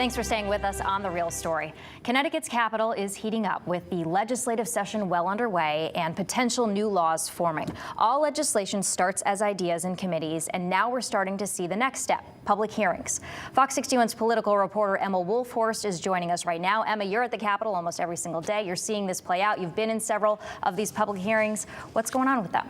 Thanks for staying with us on The Real Story. Connecticut's capital is heating up with the legislative session well underway and potential new laws forming. All legislation starts as ideas in committees, and now we're starting to see the next step, public hearings. Fox 61's political reporter Emma Wolfhorst is joining us right now. Emma, you're at the Capitol almost every single day. You're seeing this play out. You've been in several of these public hearings. What's going on with them?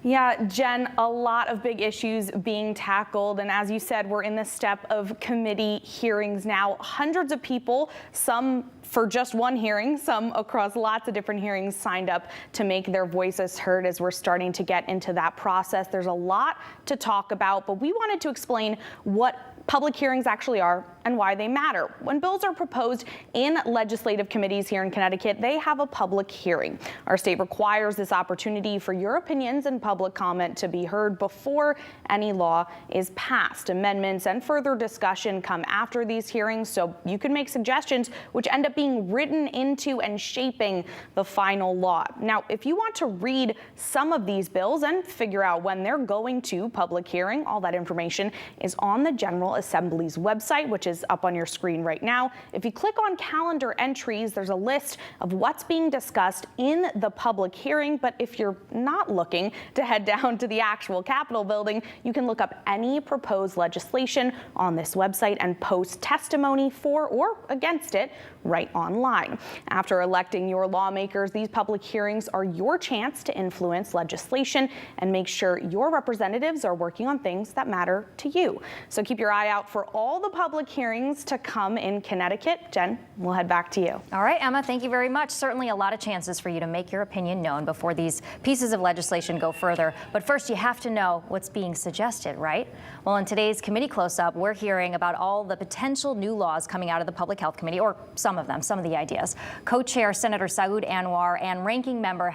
Yeah, Jen, a lot of big issues being tackled. And as you said, we're in the step of committee hearings now. Hundreds of people, some for just one hearing, some across lots of different hearings, signed up to make their voices heard as we're starting to get into that process. There's a lot to talk about, but we wanted to explain what public hearings actually are and why they matter. When bills are proposed in legislative committees here in Connecticut, they have a public hearing. Our state requires this opportunity for your opinions and public comment to be heard before any law is passed. Amendments and further discussion come after these hearings, so you can make suggestions which end up being written into and shaping the final law. Now, if you want to read some of these bills and figure out when they're going to public hearing, all that information is on the General Assembly's website, which is up on your screen right now. If you click on calendar entries, there's a list of what's being discussed in the public hearing. But if you're not looking to head down to the actual Capitol building, you can look up any proposed legislation on this website and post testimony for or against it right online. After electing your lawmakers, these public hearings are your chance to influence legislation and make sure your representatives are working on things that matter to you. So keep your eye out for all the public hearings to come in Connecticut. Jen, we'll head back to you. All right, Emma, thank you very much. Certainly a lot of chances for you to make your opinion known before these pieces of legislation go further. But first, you have to know what's being suggested, right? Well, in today's committee close-up, we're hearing about all the potential new laws coming out of the Public Health Committee, or some of them, some of the ideas. Co-chair Senator Saud Anwar and ranking member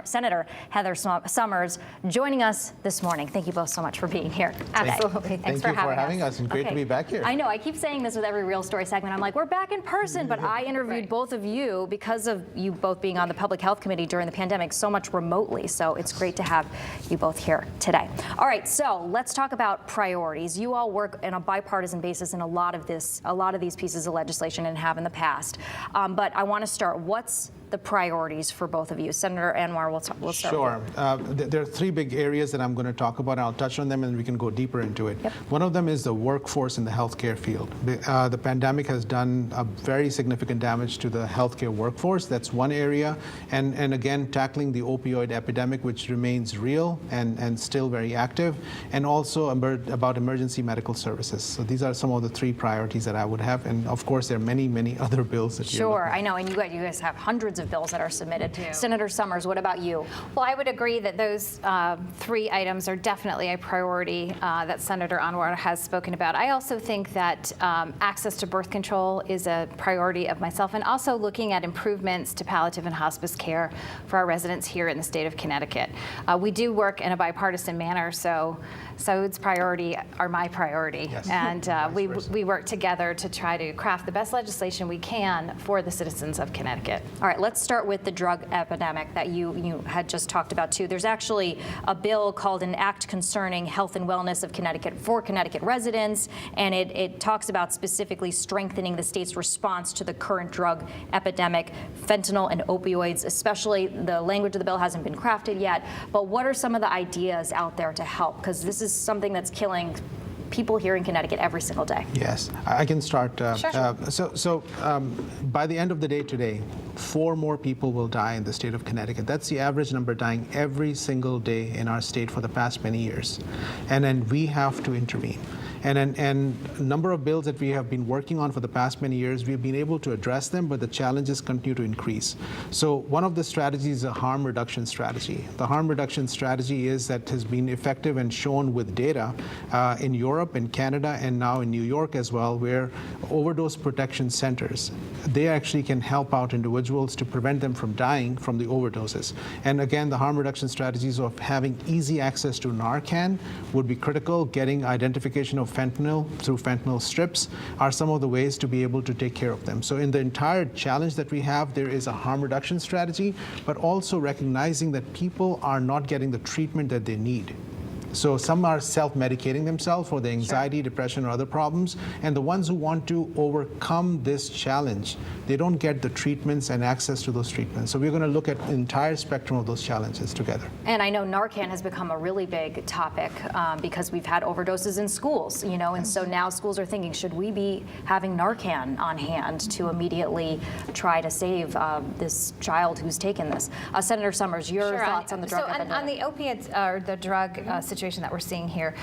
Senator Heather Summers joining us this morning. Thank you both so much for being here today. Absolutely. Thanks for having us. And great to be back here. I know. I keep saying this with every Real Story segment. I'm like, we're back in person, but I interviewed both of you because of you both being on the Public Health Committee during the pandemic so much remotely. So it's great to have you both here today. All right, so let's talk about priorities. You all work on a bipartisan basis in a lot of these pieces of legislation and have in the past. But I want to start. What's the priorities for both of you? Senator Anwar, we'll start Sure. with you. There are three big areas that I'm going to talk about, and I'll touch on them and we can go deeper into it. Yep. One of them is the workforce in the healthcare field. The pandemic has done a very significant damage to the healthcare workforce. That's one area. And again, tackling the opioid epidemic, which remains real and still very active, and also about emergency medical services. So these are some of the three priorities that I would have. And of course, there are many, many other bills that Sure, I know, and you guys have hundreds of bills that are submitted. Senator Summers, what about you? Well, I would agree that those three items are definitely a priority that Senator Anwar has spoken about. I also think that access to birth control is a priority of myself, and also looking at improvements to palliative and hospice care for our residents here in the state of Connecticut. We do work in a bipartisan manner, so Saud's priority are my priority. Yes. And we work together to try to craft the best legislation we can for the citizens of Connecticut. All right, let's start with the drug epidemic that you had just talked about too. There's actually a bill called an Act Concerning Health and Wellness of Connecticut for Connecticut residents, and it talks about specifically strengthening the state's response to the current drug epidemic, fentanyl and opioids, especially. The language of the bill hasn't been crafted yet, but what are some of the ideas out there to help? Because this is something that's killing people here in Connecticut every single day. Yes, I can start. Sure. By the end of the day today, 4 more people will die in the state of Connecticut. That's the average number dying every single day in our state for the past many years. And then we have to intervene. And a number of bills that we have been working on for the past many years, we've been able to address them, but the challenges continue to increase. So one of the strategies is a harm reduction strategy. The harm reduction strategy has been effective and shown with data in Europe, in Canada, and now in New York as well, where overdose protection centers, they actually can help out individuals to prevent them from dying from the overdoses. And again, the harm reduction strategies of having easy access to Narcan would be critical. Getting identification of fentanyl through fentanyl strips are some of the ways to be able to take care of them. So in the entire challenge that we have, there is a harm reduction strategy, but also recognizing that people are not getting the treatment that they need. So some are self-medicating themselves for the anxiety, depression, or other problems. And the ones who want to overcome this challenge, they don't get the treatments and access to those treatments. So we're going to look at the entire spectrum of those challenges together. And I know Narcan has become a really big topic because we've had overdoses in schools, and so now schools are thinking, should we be having Narcan on hand to immediately try to save this child who's taken this? Senator Summers, your thoughts on the drug epidemic? On the opiates or the drug situation that we're seeing here,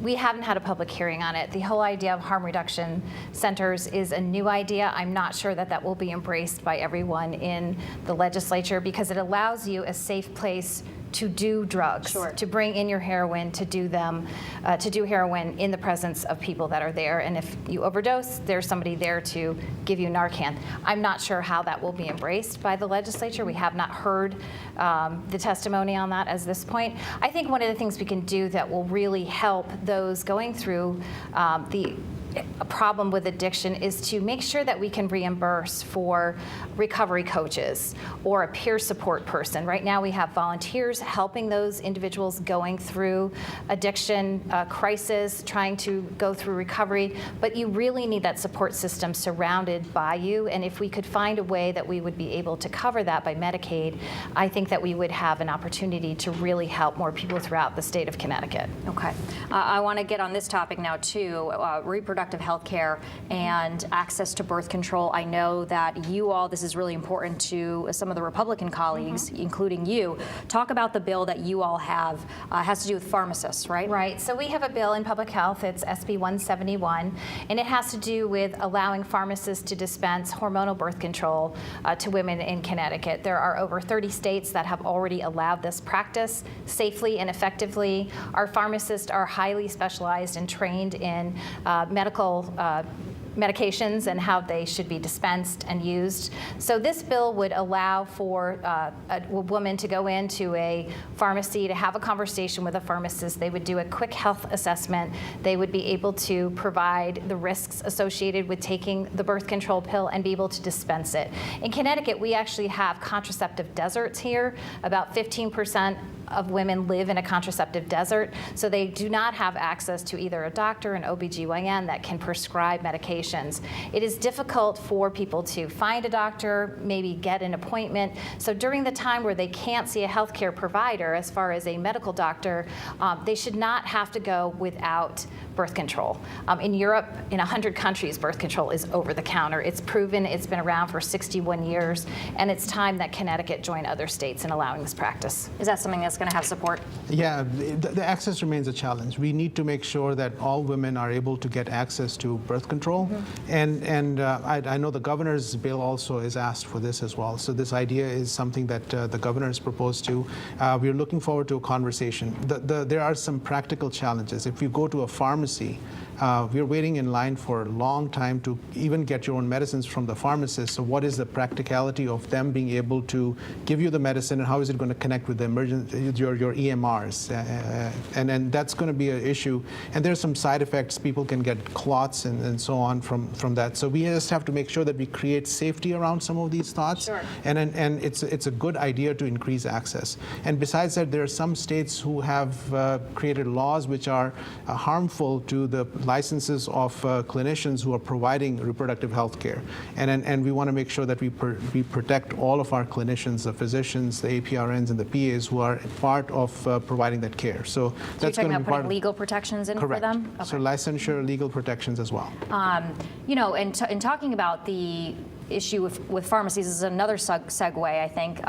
we haven't had a public hearing on it. The whole idea of harm reduction centers is a new idea. I'm not sure that will be embraced by everyone in the legislature because it allows you a safe place to do drugs, to bring in your heroin, to do heroin in the presence of people that are there. And if you overdose, there's somebody there to give you Narcan. I'm not sure how that will be embraced by the legislature. We have not heard the testimony on that at this point. I think one of the things we can do that will really help those going through a problem with addiction is to make sure that we can reimburse for recovery coaches or a peer support person. Right now we have volunteers helping those individuals going through addiction crisis, trying to go through recovery, but you really need that support system surrounded by you. And if we could find a way that we would be able to cover that by Medicaid, I think that we would have an opportunity to really help more people throughout the state of Connecticut. Okay. I want to get on this topic now too, reproductive health care and access to birth control. I know that you all, this is really important to some of the Republican colleagues, including you. Talk about the bill that you all have. Has to do with pharmacists, right? Right. So we have a bill in public health. It's SB 171, and it has to do with allowing pharmacists to dispense hormonal birth control to women in Connecticut. There are over 30 states that have already allowed this practice safely and effectively. Our pharmacists are highly specialized and trained in medical medications and how they should be dispensed and used. So this bill would allow for a woman to go into a pharmacy to have a conversation with a pharmacist. They would do a quick health assessment. They would be able to provide the risks associated with taking the birth control pill and be able to dispense it. In Connecticut, we actually have contraceptive deserts here. About 15% of women live in a contraceptive desert, so they do not have access to either a doctor, an OBGYN that can prescribe medications. It is difficult for people to find a doctor, maybe get an appointment. So during the time where they can't see a healthcare provider, as far as a medical doctor, they should not have to go without birth control. In Europe, in 100 countries, birth control is over the counter. It's proven, it's been around for 61 years, and it's time that Connecticut join other states in allowing this practice. Is that something that's going to have support? Yeah, the access remains a challenge. We need to make sure that all women are able to get access to birth control. And I know the governor's bill also is asked for this as well. So this idea is something that the governor has proposed to. We're looking forward to a conversation. There are some practical challenges. If you go to a pharmacy, we're waiting in line for a long time to even get your own medicines from the pharmacist. So what is the practicality of them being able to give you the medicine, and how is it going to connect with the your EMRs? And that's going to be an issue. And there's some side effects. People can get clots and so on from that. So we just have to make sure that we create safety around some of these thoughts. Sure. And it's a good idea to increase access. And besides that, there are some states who have created laws which are harmful to the licenses of clinicians who are providing reproductive health care. And we want to make sure that we protect all of our clinicians, the physicians, the APRNs, and the PAs who are part of providing that care. So that's going to be part of legal protections in correct. for them? Okay. So licensure, legal protections as well. In talking about the issue with pharmacies, this is another segue, I think,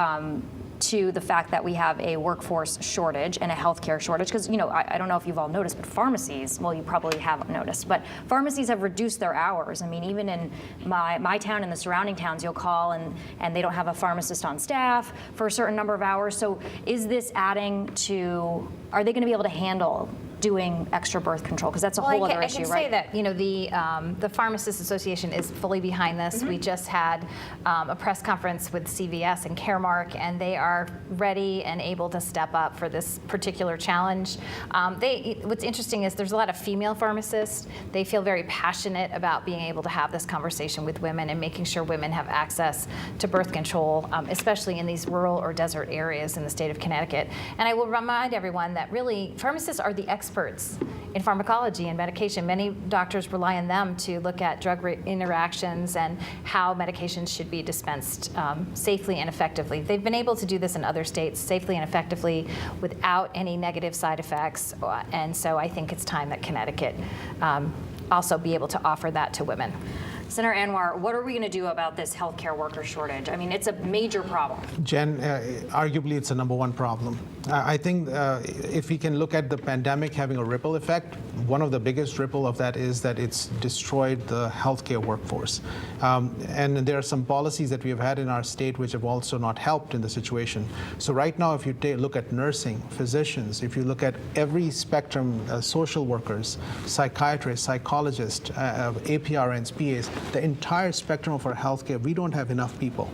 to the fact that we have a workforce shortage and a healthcare shortage. Because, I don't know if you've all noticed, but pharmacies, well, you probably haven't noticed, but pharmacies have reduced their hours. I mean, even in my town and the surrounding towns, you'll call and they don't have a pharmacist on staff for a certain number of hours. So is this adding to, are they going to be able to handle doing extra birth control? Because that's a whole other issue, I can right? say that, you know, the Pharmacists Association is fully behind this. We just had a press conference with CVS and Caremark, and they are ready and able to step up for this particular challenge. What's interesting is there's a lot of female pharmacists. They feel very passionate about being able to have this conversation with women and making sure women have access to birth control, especially in these rural or desert areas in the state of Connecticut. And I will remind everyone that really pharmacists are the experts in pharmacology and medication. Many doctors rely on them to look at drug interactions and how medications should be dispensed safely and effectively. They've been able to do this in other states safely and effectively without any negative side effects. And so I think it's time that Connecticut also be able to offer that to women. Senator Anwar, what are we going to do about this healthcare worker shortage? I mean, it's a major problem. Jen, arguably it's a number one problem. I think if we can look at the pandemic having a ripple effect, one of the biggest ripple of that is that it's destroyed the healthcare workforce. And there are some policies that we have had in our state which have also not helped in the situation. So right now, if you look at nursing, physicians, if you look at every spectrum, social workers, psychiatrists, psychologists, APRNs, PAs, the entire spectrum of our healthcare, we don't have enough people.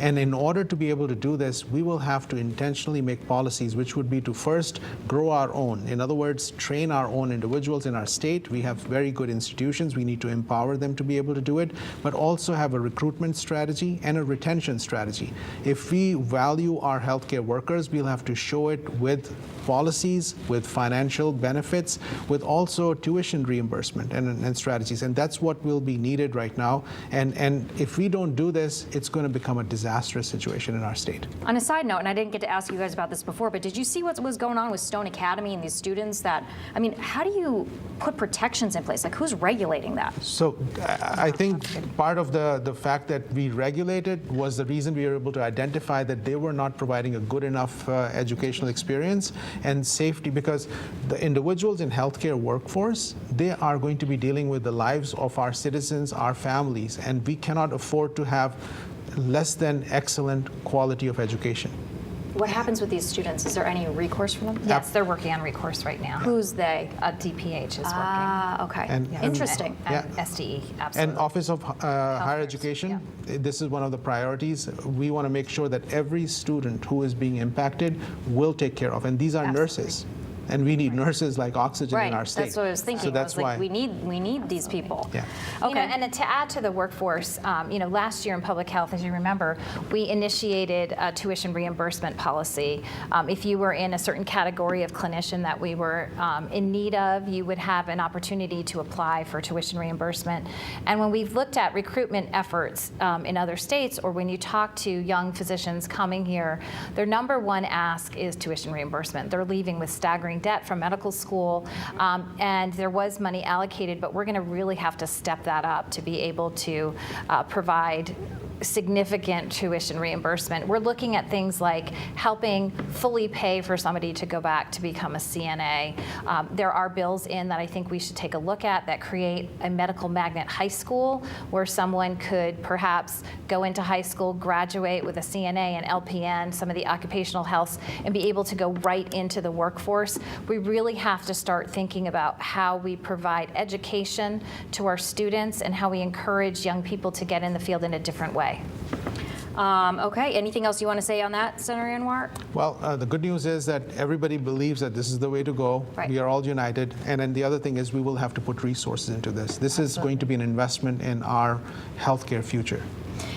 And in order to be able to do this, we will have to intentionally make policies, which would be to first grow our own. In other words, train our own individuals in our state. We have very good institutions. We need to empower them to be able to do it, but also have a recruitment strategy and a retention strategy. If we value our healthcare workers, we'll have to show it with policies, with financial benefits, with also tuition reimbursement and strategies. And that's what will be needed right now. And if we don't do this, it's going to become a disastrous situation in our state. On a side note, and I didn't get to ask you guys about this before, but did you see what was going on with Stone Academy and these students that, I mean, how do you put protections in place? Like, who's regulating that? So I think part of the fact that we regulated was the reason we were able to identify that they were not providing a good enough educational experience and safety, because the individuals in healthcare workforce, they are going to be dealing with the lives of our citizens, our families, and we cannot afford to have less than excellent quality of education. What happens with these students? Is there any recourse for them? Yes, they're working on recourse right now. Who's they? DPH is working. Ah, okay. Interesting. And SDE, absolutely. And Office of Higher Education, this is one of the priorities. We want to make sure that every student who is being impacted will take care of, and these are nurses. And we need nurses like oxygen in our state. That's what I was thinking. So that's I was why like, we need these people. Yeah. Okay. You know, and to add to the workforce, you know, last year in public health, as you remember, we initiated a tuition reimbursement policy. If you were in a certain category of clinician that we were in need of, you would have an opportunity to apply for tuition reimbursement. And when we've looked at recruitment efforts in other states, or when you talk to young physicians coming here, their number one ask is tuition reimbursement. They're leaving with staggering debt from medical school, and there was money allocated, but we're going to really have to step that up to be able to provide significant tuition reimbursement. We're looking at things like helping fully pay for somebody to go back to become a CNA. There are bills in that I think we should take a look at that create a medical magnet high school where someone could perhaps go into high school, graduate with a CNA and LPN, some of the occupational health, and be able to go right into the workforce. We really have to start thinking about how we provide education to our students and how we encourage young people to get in the field in a different way. Okay, anything else you want to say on that, Senator Anwar? Well, the good news is that everybody believes that this is the way to go. Right. We are all united. And then the other thing is we will have to put resources into this. This is going to be an investment in our healthcare future.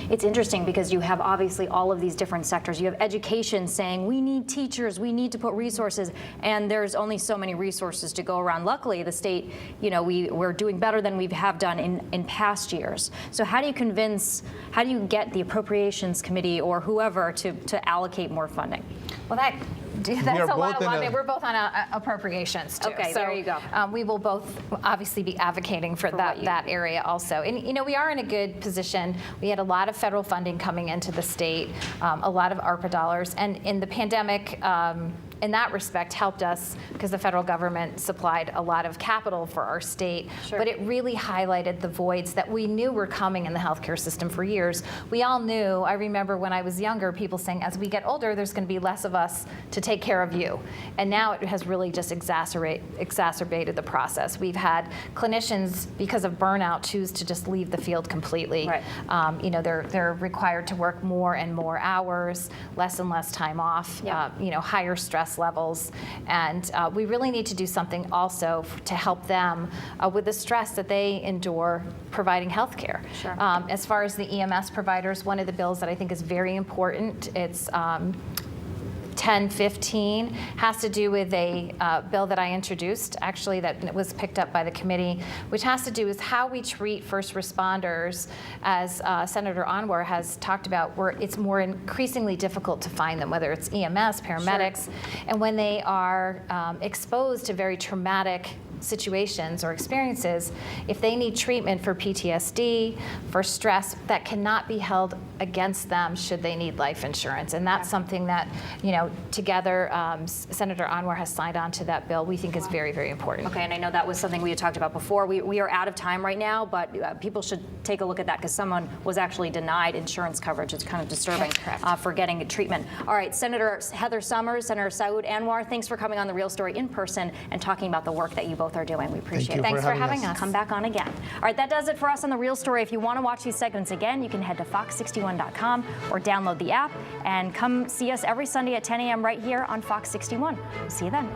It's interesting because you have obviously all of these different sectors. You have education saying we need teachers, we need to put resources, and there's only so many resources to go around. Luckily, the state, you know, we're doing better than we have done in past years. So how do you get the Appropriations Committee or whoever to allocate more funding? Well, that's a lot of lobbying. We're both on appropriations too. Okay, so, there you go. We will both obviously be advocating for that area also. And you know, we are in a good position. We had a lot of federal funding coming into the state, a lot of ARPA dollars, and in the pandemic. in that respect, helped us because the federal government supplied a lot of capital for our state. Sure. But it really highlighted the voids that we knew were coming in the healthcare system for years. We all knew, I remember when I was younger, people saying, as we get older, there's going to be less of us to take care of you. And now it has really just exacerbated the process. We've had clinicians, because of burnout, choose to just leave the field completely. Right. You know, they're required to work more and more hours, less and less time off, Yeah. you know, higher stress levels. And we really need to do something also to help them with the stress that they endure providing health care. Sure. As far as the EMS providers, one of the bills that I think is very important, it's 1015, has to do with a bill that I introduced, actually, that was picked up by the committee, which has to do with how we treat first responders. As Senator Anwar has talked about, where it's more increasingly difficult to find them, whether it's EMS, paramedics, and when they are exposed to very traumatic situations or experiences, if they need treatment for PTSD, for stress, that cannot be held against them should they need life insurance. And that's something that, you know, together, Senator Anwar has signed on to that bill, we think is very, very important. Okay, and I know that was something we had talked about before. We are out of time right now, but people should take a look at that because someone was actually denied insurance coverage. It's kind of disturbing. That's correct. For getting treatment. All right, Senator Heather Summers, Senator Saud Anwar, thanks for coming on The Real Story in person and talking about the work that you both are doing. We appreciate it. Thank you Thanks for having us. Come back on again. All right, that does it for us on The Real Story. If you want to watch these segments again, you can head to fox61.com or download the app and come see us every Sunday at 10 a.m. right here on Fox 61. See you then.